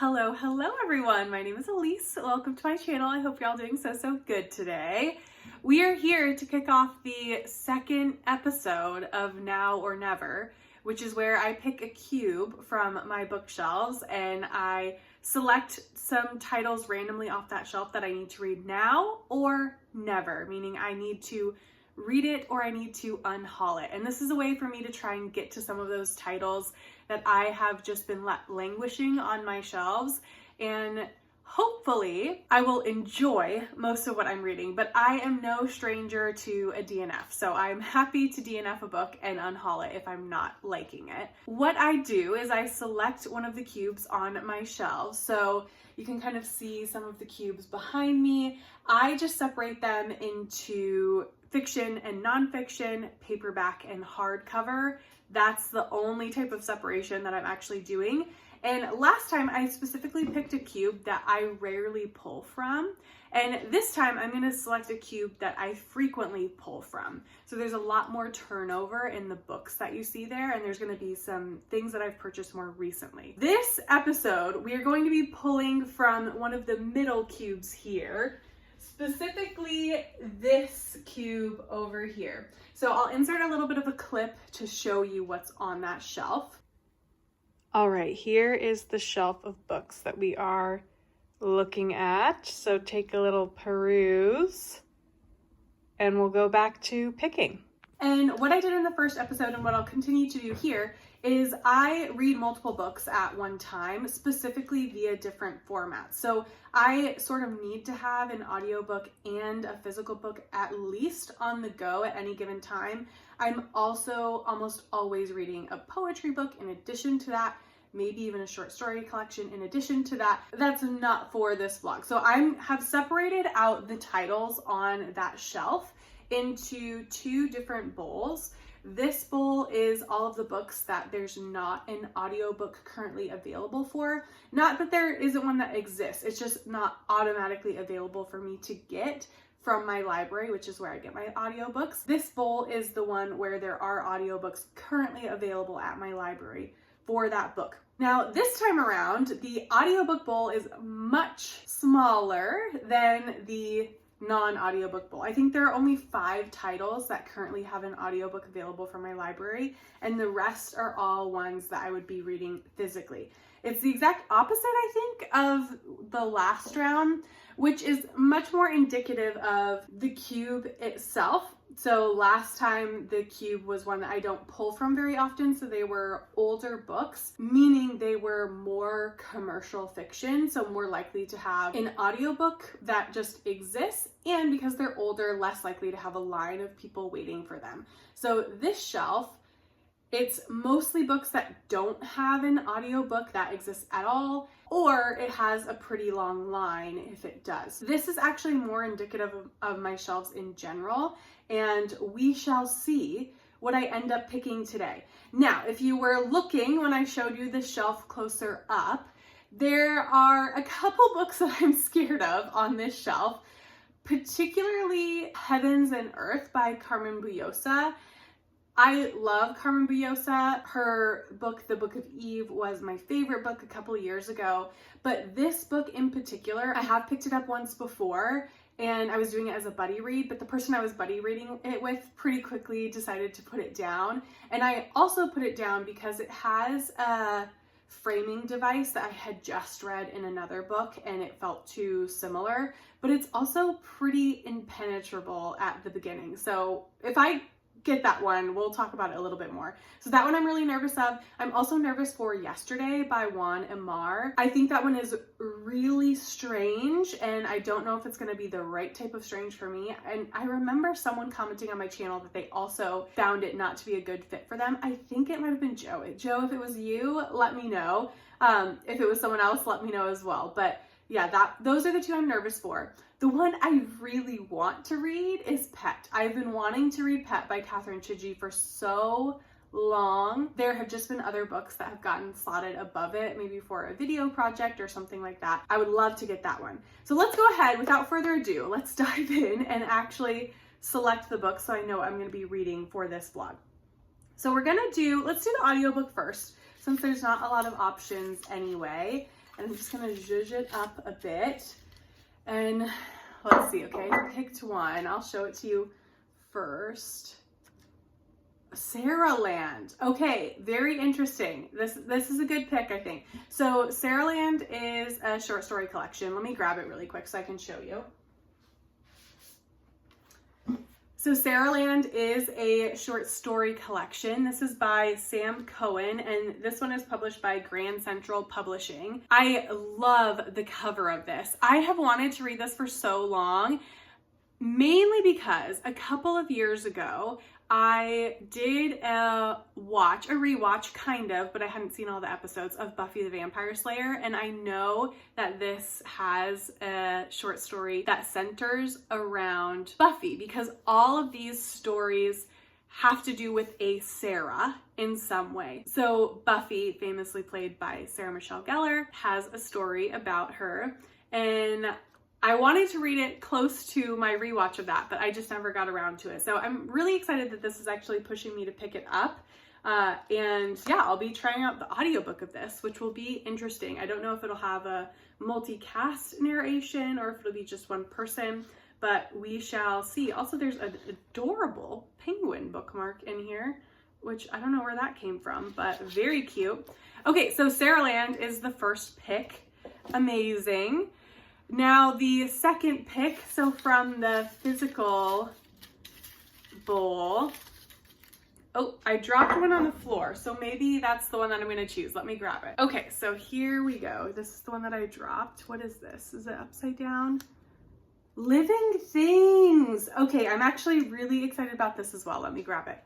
Hello everyone. My name is Elise. Welcome to my channel. I hope you're all doing so good today. We are here to kick off the second episode of Now or Never, which is where I pick a cube from my bookshelves and I select some titles randomly off that shelf that I need to read now or never, meaning I need to read it or I need to unhaul it. And this is a way for me to try and get to some of those titles that I have just been languishing on my shelves, and hopefully I will enjoy most of what I'm reading. But I am no stranger to a DNF, so I'm happy to DNF a book and unhaul it if I'm not liking it. What I do is I select one of the cubes on my shelves, so you can kind of see some of the cubes behind me. I just separate them into fiction and nonfiction, paperback and hardcover. That's the only type of separation that I'm actually doing. And last time I specifically picked a cube that I rarely pull from. And this time I'm going to select a cube that I frequently pull from. So there's a lot more turnover in the books that you see there, and there's going to be some things that I've purchased more recently. This episode, we are going to be pulling from one of the middle cubes here. Specifically this cube over here. So I'll insert a little bit of a clip to show you what's on that shelf. All right, here is the shelf of books that we are looking at. So take a little peruse and we'll go back to picking. And what I did in the first episode and what I'll continue to do here is I read multiple books at one time, specifically via different formats. So I sort of need to have an audiobook and a physical book at least on the go at any given time. I'm also almost always reading a poetry book in addition to that, maybe even a short story collection in addition to that. That's not for this vlog. So I have separated out the titles on that shelf into two different bowls. This bowl is all of the books that there's not an audiobook currently available for. Not that there isn't one that exists, it's just not automatically available for me to get from my library, which is where I get my audiobooks. This bowl is the one where there are audiobooks currently available at my library for that book. Now, this time around, the audiobook bowl is much smaller than the non-audiobook bowl. I think there are only 5 titles that currently have an audiobook available from my library, and the rest are all ones that I would be reading physically. It's the exact opposite, I think, of the last round, which is much more indicative of the cube itself. So last time the cube was one that I don't pull from very often, so they were older books, meaning they were more commercial fiction, so more likely to have an audiobook that just exists, and because they're older, less likely to have a line of people waiting for them. So this shelf, it's mostly books that don't have an audiobook that exists at all, or it has a pretty long line if it does. This is actually more indicative of my shelves in general, and we shall see what I end up picking today. Now, if you were looking when I showed you the shelf closer up, there are a couple books that I'm scared of on this shelf, particularly Heavens and Earth by Carmen Bujosa. I love Carmen Bujosa. Her book, The Book of Eve, was my favorite book a couple of years ago. But this book in particular, I have picked it up once before and I was doing it as a buddy read, but the person I was buddy reading it with pretty quickly decided to put it down. And I also put it down because it has a framing device that I had just read in another book and it felt too similar, but it's also pretty impenetrable at the beginning. So if I get that one, we'll talk about it a little bit more. So that one I'm really nervous of. I'm also nervous for Yesterday by Juan Emar. I think that one is really strange and I don't know if it's going to be the right type of strange for me. And I remember someone commenting on my channel that they also found it not to be a good fit for them. I think it might have been Joe. Joe, if it was you, let me know. If it was someone else, let me know as well. But yeah, those are the two I'm nervous for. The one I really want to read is Pet. I've been wanting to read Pet by Catherine Chidgey for so long. There have just been other books that have gotten slotted above it, maybe for a video project or something like that. I would love to get that one. So let's go ahead, without further ado, let's dive in and actually select the book so I know what I'm going to be reading for this vlog. So let's do the audiobook first, since there's not a lot of options anyway. and I'm just gonna zhuzh it up a bit. And let's see, okay, I picked one. I'll show it to you first. Sarahland. Okay, very interesting. This is a good pick, I think. So Sarahland is a short story collection. Let me grab it really quick so I can show you. So Sarahland is a short story collection. This is by Sam Cohen, and this one is published by Grand Central Publishing. I love the cover of this. I have wanted to read this for so long, mainly because a couple of years ago, I did a rewatch kind of, but I hadn't seen all the episodes of Buffy the Vampire Slayer. And I know that this has a short story that centers around Buffy because all of these stories have to do with a Sarah in some way. So Buffy, famously played by Sarah Michelle Gellar, has a story about her, and I wanted to read it close to my rewatch of that, but I just never got around to it. So I'm really excited that this is actually pushing me to pick it up. And yeah, I'll be trying out the audiobook of this, which will be interesting. I don't know if it'll have a multicast narration or if it'll be just one person, but we shall see. Also, there's an adorable penguin bookmark in here, which I don't know where that came from, but very cute. Okay, so Sarahland is the first pick. Amazing. Now the second pick, so from the physical bowl, oh, I dropped one on the floor, so maybe that's the one that I'm gonna choose. Let me grab it. Okay, so here we go. This is the one that I dropped. What is this? Is it upside down? Living Things. Okay, I'm actually really excited about this as well. Let me grab it.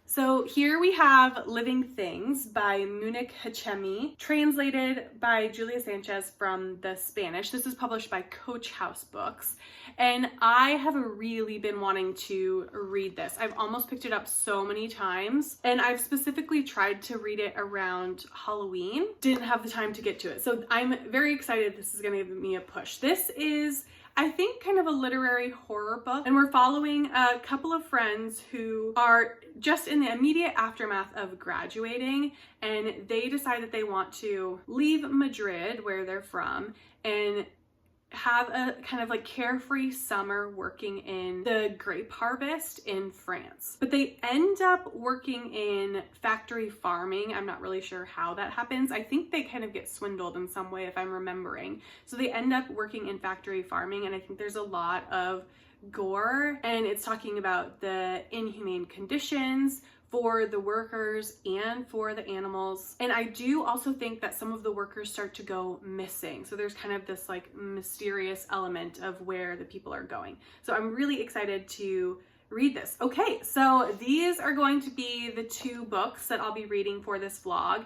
So here we have Living Things by Munir Hachemi, translated by Julia Sanchez from the Spanish. This is published by Coach House Books, and I have really been wanting to read this. I've almost picked it up so many times, and I've specifically tried to read it around Halloween. Didn't have the time to get to it, so I'm very excited this is going to give me a push. This is, I think, kind of a literary horror book, and we're following a couple of friends who are just in the immediate aftermath of graduating, and they decide that they want to leave Madrid, where they're from, and have a kind of like carefree summer working in the grape harvest in France. But they end up working in factory farming. I'm not really sure how that happens. I think they kind of get swindled in some way, if I'm remembering. So they end up working in factory farming, and I think there's a lot of gore, and it's talking about the inhumane conditions for the workers and for the animals. And I do also think that some of the workers start to go missing. So there's kind of this like mysterious element of where the people are going. So I'm really excited to read this. Okay, so these are going to be the two books that I'll be reading for this vlog.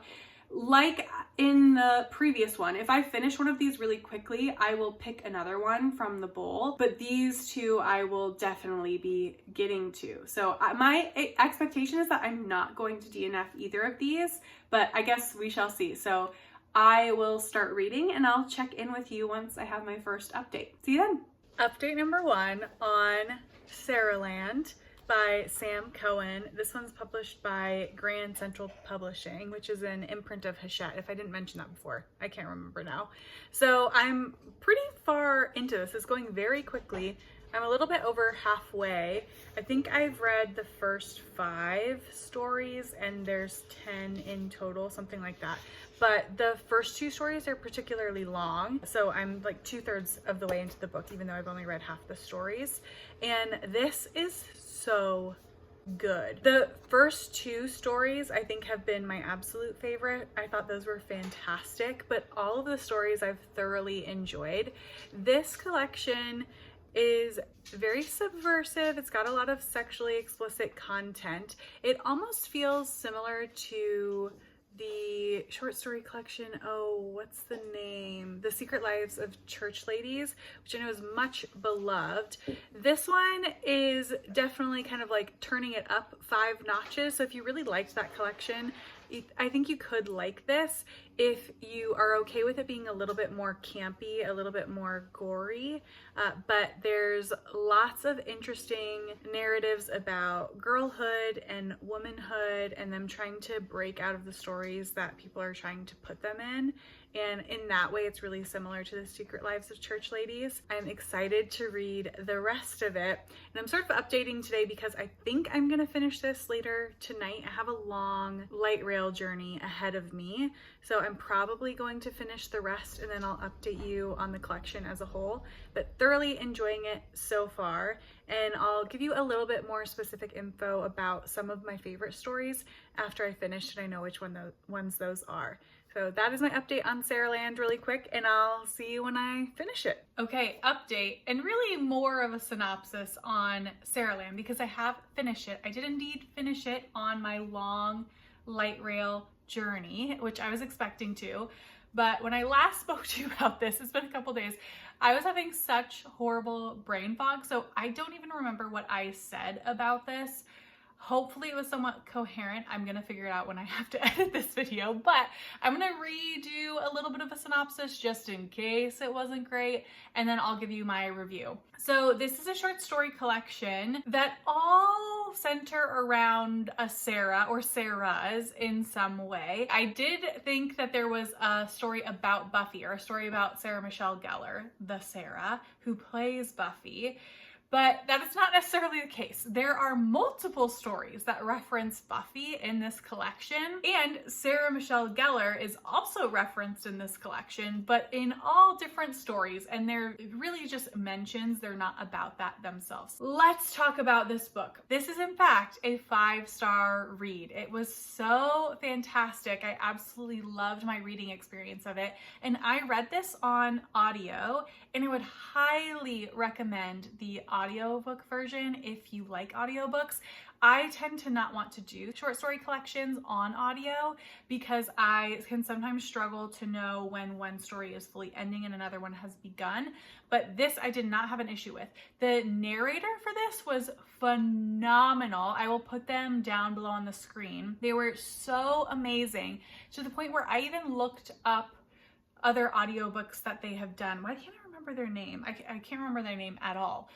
Like in the previous one, if I finish one of these really quickly, I will pick another one from the bowl, but these two I will definitely be getting to. So my expectation is that I'm not going to DNF either of these, but I guess we shall see. So I will start reading and I'll check in with you once I have my first update. See you then. Update number 1 on Sarahland by Sam Cohen. This one's published by Grand Central Publishing, which is an imprint of Hachette, if I didn't mention that before. I can't remember now. So I'm pretty far into this. It's going very quickly. I'm a little bit over halfway. I think I've read the first 5 stories and there's 10 in total, something like that. But the first 2 stories are particularly long. So I'm like 2/3 of the way into the book, even though I've only read half the stories. And this is so good. The first 2 stories I think have been my absolute favorite. I thought those were fantastic, but all of the stories I've thoroughly enjoyed. This collection is very subversive. It's got a lot of sexually explicit content. It almost feels similar to the short story collection, oh, what's the name? The Secret Lives of Church Ladies, which I know is much beloved. This one is definitely kind of like turning it up 5 notches. So if you really liked that collection, I think you could like this if you are okay with it being a little bit more campy, a little bit more gory, but there's lots of interesting narratives about girlhood and womanhood and them trying to break out of the stories that people are trying to put them in. And in that way, it's really similar to The Secret Lives of Church Ladies. I'm excited to read the rest of it. And I'm sort of updating today because I think I'm gonna finish this later tonight. I have a long light rail journey ahead of me. So I'm probably going to finish the rest and then I'll update you on the collection as a whole, but thoroughly enjoying it so far. And I'll give you a little bit more specific info about some of my favorite stories after I finish and I know which ones those are. So that is my update on Sarahland really quick, and I'll see you when I finish it. Okay, update, and really more of a synopsis on Sarahland because I have finished it. I did indeed finish it on my long light rail journey, which I was expecting to. But when I last spoke to you about this, it's been a couple days, I was having such horrible brain fog, so I don't even remember what I said about this. Hopefully it was somewhat coherent. I'm gonna figure it out when I have to edit this video, but I'm gonna redo a little bit of a synopsis just in case it wasn't great, and then I'll give you my review. So this is a short story collection that all center around a Sarah or Sarahs in some way. I did think that there was a story about Buffy or a story about Sarah Michelle Gellar, the Sarah, who plays Buffy. But that is not necessarily the case. There are multiple stories that reference Buffy in this collection, and Sarah Michelle Gellar is also referenced in this collection, but in all different stories, and they're really just mentions, they're not about that themselves. Let's talk about this book. This is in fact a 5-star read. It was so fantastic. I absolutely loved my reading experience of it, and I read this on audio, and I would highly recommend the audiobook version if you like audiobooks. I tend to not want to do short story collections on audio because I can sometimes struggle to know when one story is fully ending and another one has begun. But this I did not have an issue with. The narrator for this was phenomenal. I will put them down below on the screen. They were so amazing to the point where I even looked up other audiobooks that they have done. Why can't I remember their name? I can't remember their name at all.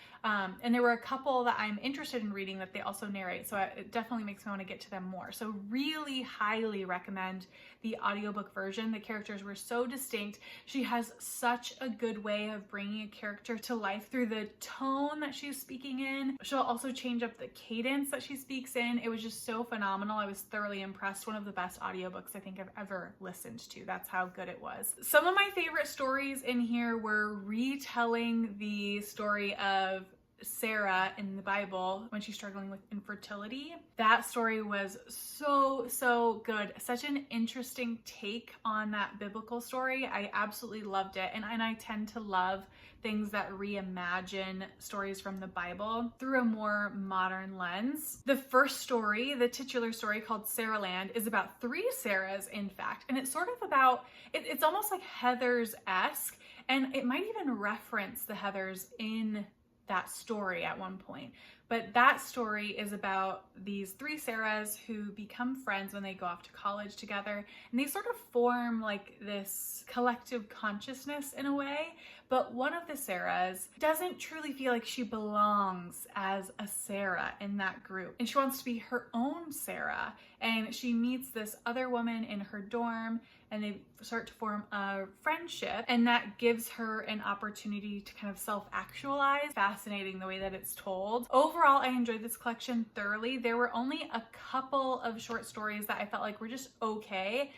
And there were a couple that I'm interested in reading that they also narrate, so it definitely makes me want to get to them more. So really highly recommend the audiobook version. The characters were so distinct. She has such a good way of bringing a character to life through the tone that she's speaking in. She'll also change up the cadence that she speaks in. It was just so phenomenal. I was thoroughly impressed. One of the best audiobooks I think I've ever listened to. That's how good it was. Some of my favorite stories in here were retelling the story of Sarah in the Bible when she's struggling with infertility. That story was so good. Such an interesting take on that biblical story. I absolutely loved it. And I tend to love things that reimagine stories from the Bible through a more modern lens. The first story, the titular story called Sarahland, is about 3 Sarahs, in fact. And it's sort of about, it's almost like Heathers-esque, and it might even reference the Heathers in that story at one point. But that story is about these 3 Sarahs who become friends when they go off to college together, and they sort of form like this collective consciousness in a way. But one of the Sarahs doesn't truly feel like she belongs as a Sarah in that group, and she wants to be her own Sarah. And she meets this other woman in her dorm, and they start to form a friendship, and that gives her an opportunity to kind of self-actualize. Fascinating the way that it's told. Overall, I enjoyed this collection thoroughly. There were only a couple of short stories that I felt like were just okay.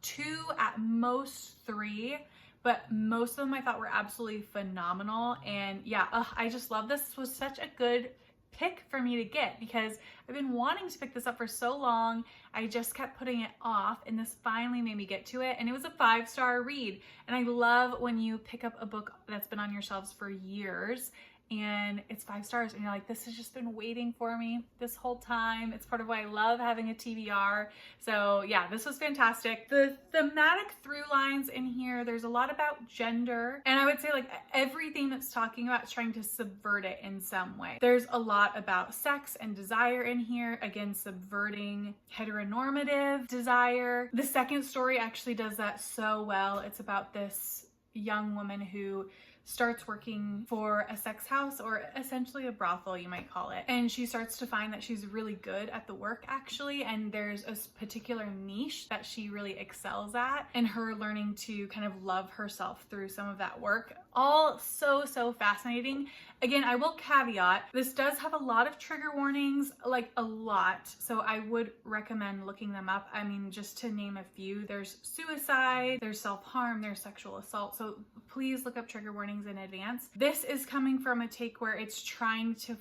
2 at most 3, but most of them I thought were absolutely phenomenal. And yeah, I just love this. This was such a good pick for me to get because I've been wanting to pick this up for so long. I just kept putting it off, and this finally made me get to it, and it was a 5-star read. And I love when you pick up a book that's been on your shelves for years and it's 5 stars, and you're like, this has just been waiting for me this whole time. It's part of why I love having a TBR. So yeah, this was fantastic. The thematic through lines in here, there's a lot about gender, and I would say like everything that's talking about is trying to subvert it in some way. There's a lot about sex and desire in here, again subverting heteronormative desire. The second story actually does that so well. It's about this young woman who starts working for a sex house, or essentially a brothel, you might call it. And she starts to find that she's really good at the work actually, and there's a particular niche that she really excels at, and her learning to kind of love herself through some of that work. All so fascinating. Again, I will caveat, this does have a lot of trigger warnings, like a lot, so I would recommend looking them up. I mean, just to name a few, there's suicide, there's self-harm, there's sexual assault, so please look up trigger warnings in advance. This is coming from a take where it's trying to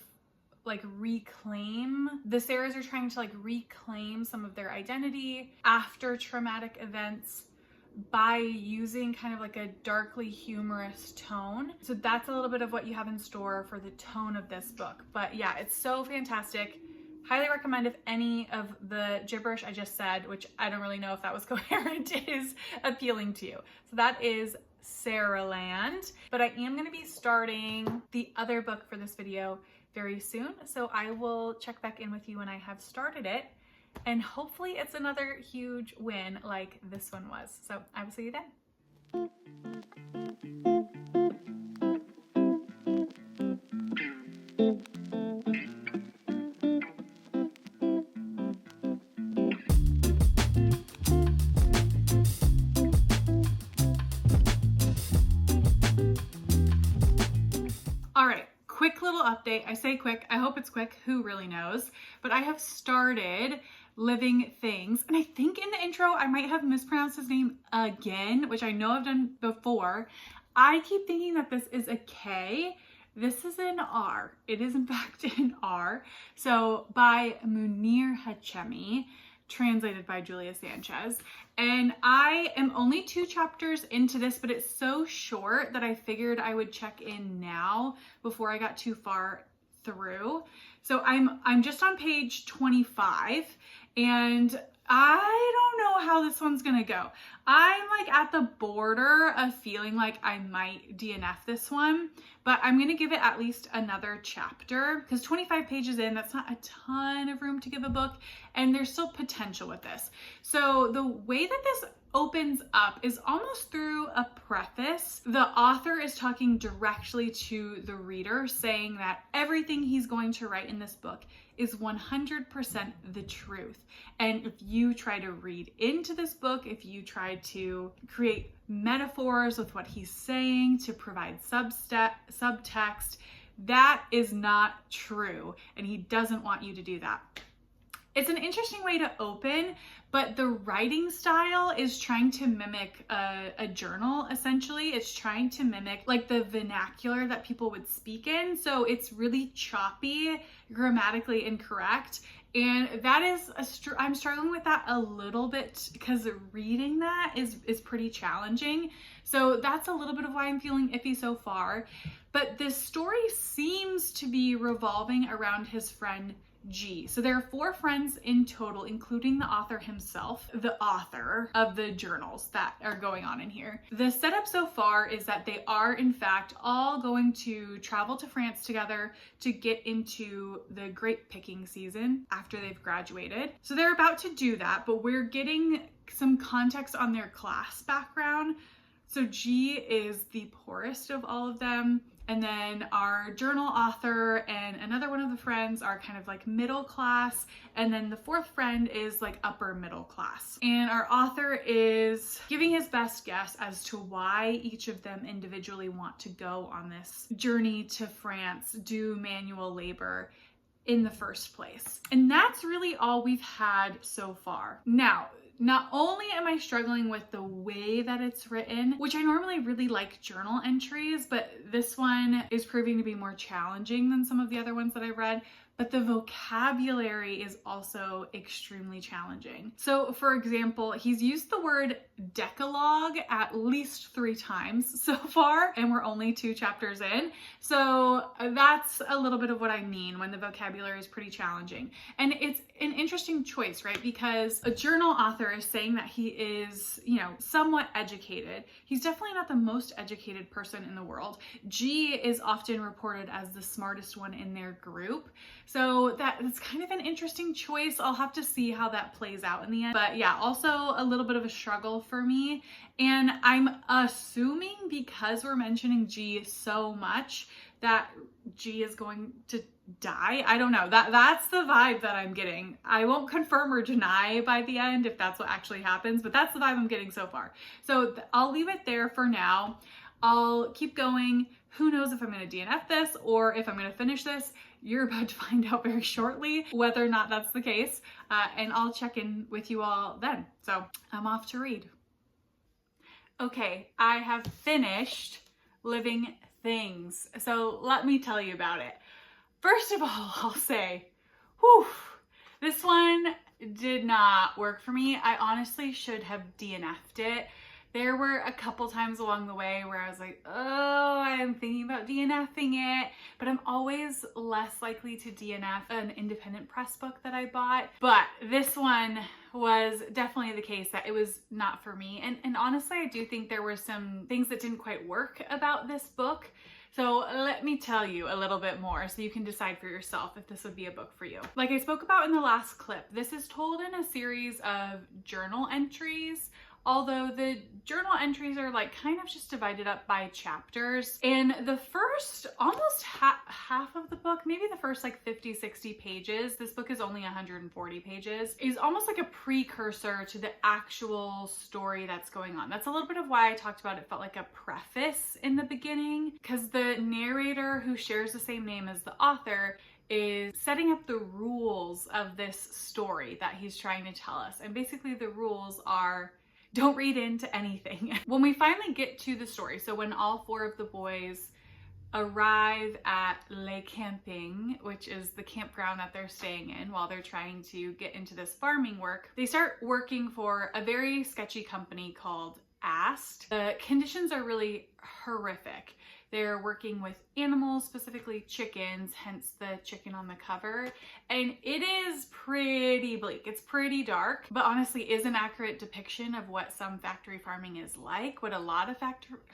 like reclaim, the Sarahs are trying to like reclaim some of their identity after traumatic events by using kind of like a darkly humorous tone. So that's a little bit of what you have in store for the tone of this book. But yeah, it's so fantastic. Highly recommend if any of the gibberish I just said, which I don't really know if that was coherent, is appealing to you. So that is Sarahland. But I am going to be starting the other book for this video very soon. So I will check back in with you when I have started it. And hopefully it's another huge win like this one was. So I will see you then. All right, quick little update. I say quick, I hope it's quick, who really knows? But I have started Living Things, and I think in the intro I might have mispronounced his name again, which I know I've done before. I keep thinking that this is a K. This is an R. It is in fact an R. So by Munir Hachemi, translated by Julia Sanchez. And I am only 2 chapters into this, but it's so short that I figured I would check in now before I got too far through. So I'm just on page 25, and I don't know how this one's gonna go. I'm like at the border of feeling like I might DNF this one, but I'm gonna give it at least another chapter, because 25 pages in, that's not a ton of room to give a book, and there's still potential with this. So the way that this opens up is almost through a preface. The author is talking directly to the reader, saying that everything he's going to write in this book is 100% the truth. And if you try to read into this book, if you try to create metaphors with what he's saying to provide subtext, that is not true, and he doesn't want you to do that. It's an interesting way to open, but the writing style is trying to mimic a journal, essentially. It's trying to mimic like the vernacular that people would speak in. So it's really choppy, grammatically incorrect. And that is, I'm struggling with that a little bit, because reading that is pretty challenging. So that's a little bit of why I'm feeling iffy so far. But this story seems to be revolving around his friend G. So there are 4 friends in total, including the author himself, the author of the journals that are going on in here. The setup so far is that they are in fact all going to travel to France together to get into the grape picking season after they've graduated. So they're about to do that, but we're getting some context on their class background. So G is the poorest of all of them. And then our journal author and another one of the friends are kind of like middle class. And then the 4th friend is like upper middle class. And our author is giving his best guess as to why each of them individually want to go on this journey to France, do manual labor in the first place. And that's really all we've had so far. Now, not only am I struggling with the way that it's written, which I normally really like journal entries, but this one is proving to be more challenging than some of the other ones that I read, but the vocabulary is also extremely challenging. So for example, he's used the word decalogue at least 3 times so far, and we're only 2 chapters in. So that's a little bit of what I mean when the vocabulary is pretty challenging. And it's an interesting choice, right? Because a journal author is saying that he is, you know, somewhat educated. He's definitely not the most educated person in the world. G is often reported as the smartest one in their group. So that's kind of an interesting choice. I'll have to see how that plays out in the end. But yeah, also a little bit of a struggle for me. And I'm assuming because we're mentioning G so much that G is going to die. I don't know. That's the vibe that I'm getting. I won't confirm or deny by the end if that's what actually happens, but that's the vibe I'm getting so far. So I'll leave it there for now. I'll keep going. Who knows if I'm going to DNF this or if I'm going to finish this. You're about to find out very shortly whether or not that's the case. And I'll check in with you all then. So I'm off to read. Okay, I have finished Living Things. So let me tell you about it. First of all, I'll say, whew, this one did not work for me. I honestly should have DNF'd it. There were a couple times along the way where I was like, oh, I'm thinking about DNFing it, but I'm always less likely to DNF an independent press book that I bought. But this one was definitely the case that it was not for me. And honestly, I do think there were some things that didn't quite work about this book. So let me tell you a little bit more so you can decide for yourself if this would be a book for you. Like I spoke about in the last clip, this is told in a series of journal entries, although the journal entries are like kind of just divided up by chapters. And the first almost half of the book, maybe the first like 50, 60 pages, this book is only 140 pages, is almost like a precursor to the actual story that's going on. That's a little bit of why I talked about it felt like a preface in the beginning, because the narrator, who shares the same name as the author, is setting up the rules of this story that he's trying to tell us. And basically the rules are, don't read into anything. When we finally get to the story, so when all 4 of the boys arrive at Le Camping, which is the campground that they're staying in while they're trying to get into this farming work, they start working for a very sketchy company called Ast. The conditions are really horrific. They're working with animals, specifically chickens, hence the chicken on the cover. And it is pretty bleak. It's pretty dark, but honestly is an accurate depiction of what some factory farming is like, what a lot of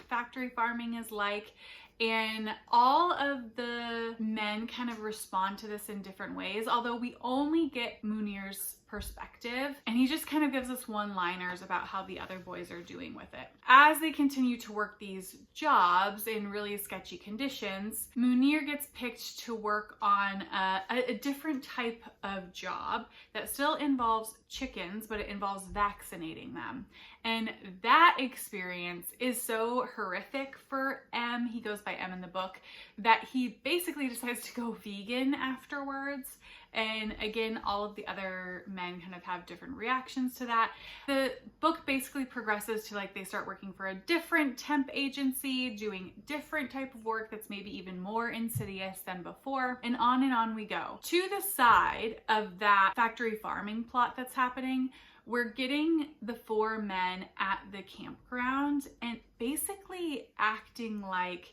factory farming is like. And all of the men kind of respond to this in different ways, although we only get Munir's perspective, and he just kind of gives us one-liners about how the other boys are doing with it. As they continue to work these jobs in really sketchy conditions, Munir gets picked to work on a different type of job that still involves chickens, but it involves vaccinating them. And that experience is so horrific for M, he goes by M in the book, that he basically decides to go vegan afterwards. And again, all of the other men kind of have different reactions to that. The book basically progresses to like they start working for a different temp agency, doing different type of work that's maybe even more insidious than before, and on we go. To the side of that factory farming plot that's happening, we're getting the 4 men at the campground and basically acting like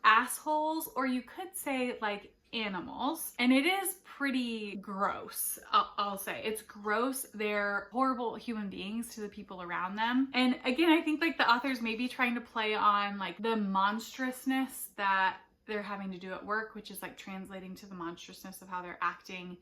assholes, or you could say like animals. And it is pretty gross, I'll say. It's gross. They're horrible human beings to the people around them. And again, I think like the author's maybe trying to play on like the monstrousness that they're having to do at work, which is like translating to the monstrousness of how they're acting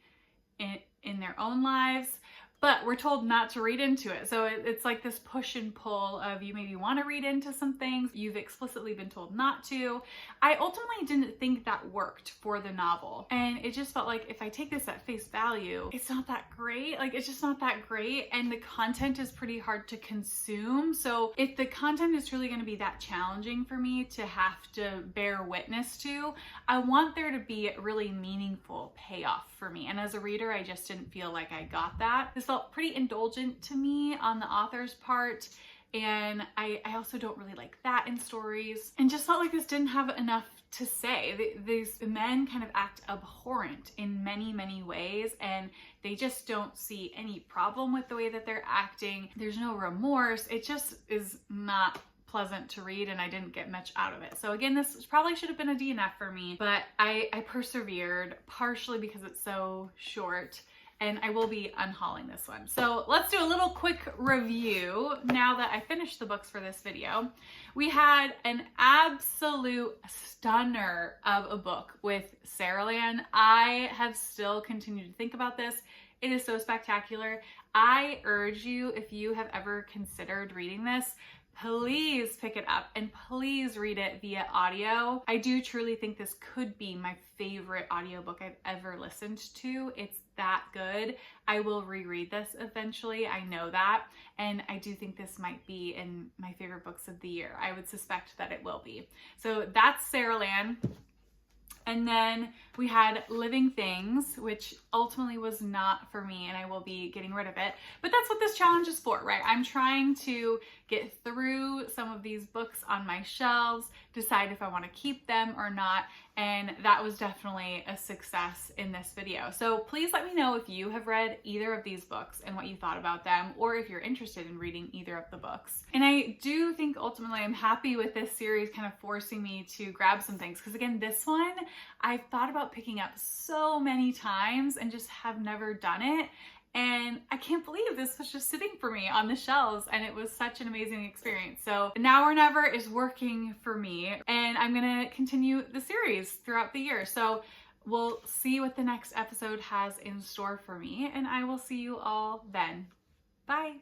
in their own lives. But we're told not to read into it. So it's like this push and pull of you maybe want to read into some things. You've explicitly been told not to. I ultimately didn't think that worked for the novel. And it just felt like if I take this at face value, it's not that great. Like it's just not that great. And the content is pretty hard to consume. So if the content is truly going to be that challenging for me to have to bear witness to, I want there to be a really meaningful payoff for me. And as a reader, I just didn't feel like I got that. This felt pretty indulgent to me on the author's part. And I also don't really like that in stories, and just felt like this didn't have enough to say. These men kind of act abhorrent in many, many ways, and they just don't see any problem with the way that they're acting. There's no remorse. It just is not pleasant to read, and I didn't get much out of it. So again, this probably should have been a DNF for me, but I persevered, partially because it's so short, and I will be unhauling this one. So let's do a little quick review now that I finished the books for this video. We had an absolute stunner of a book with Sarahland. I have still continued to think about this. It is so spectacular. I urge you, if you have ever considered reading this, please pick it up and please read it via audio. I do truly think this could be my favorite audiobook I've ever listened to. It's that good. I will reread this eventually, I know that, and I do think this might be in my favorite books of the year. I would suspect that it will be. So that's Sarahland. And then we had Living Things, which ultimately was not for me, and I will be getting rid of it. But that's what this challenge is for, right? I'm trying to get through some of these books on my shelves, decide if I want to keep them or not, and that was definitely a success in this video. So please let me know if you have read either of these books and what you thought about them, or if you're interested in reading either of the books. And I do think ultimately I'm happy with this series kind of forcing me to grab some things, because again, this one I've thought about picking up so many times and just have never done it. And I can't believe this was just sitting for me on the shelves, and it was such an amazing experience. So Now or Never is working for me, and I'm gonna continue the series throughout the year. So we'll see what the next episode has in store for me, and I will see you all then. Bye.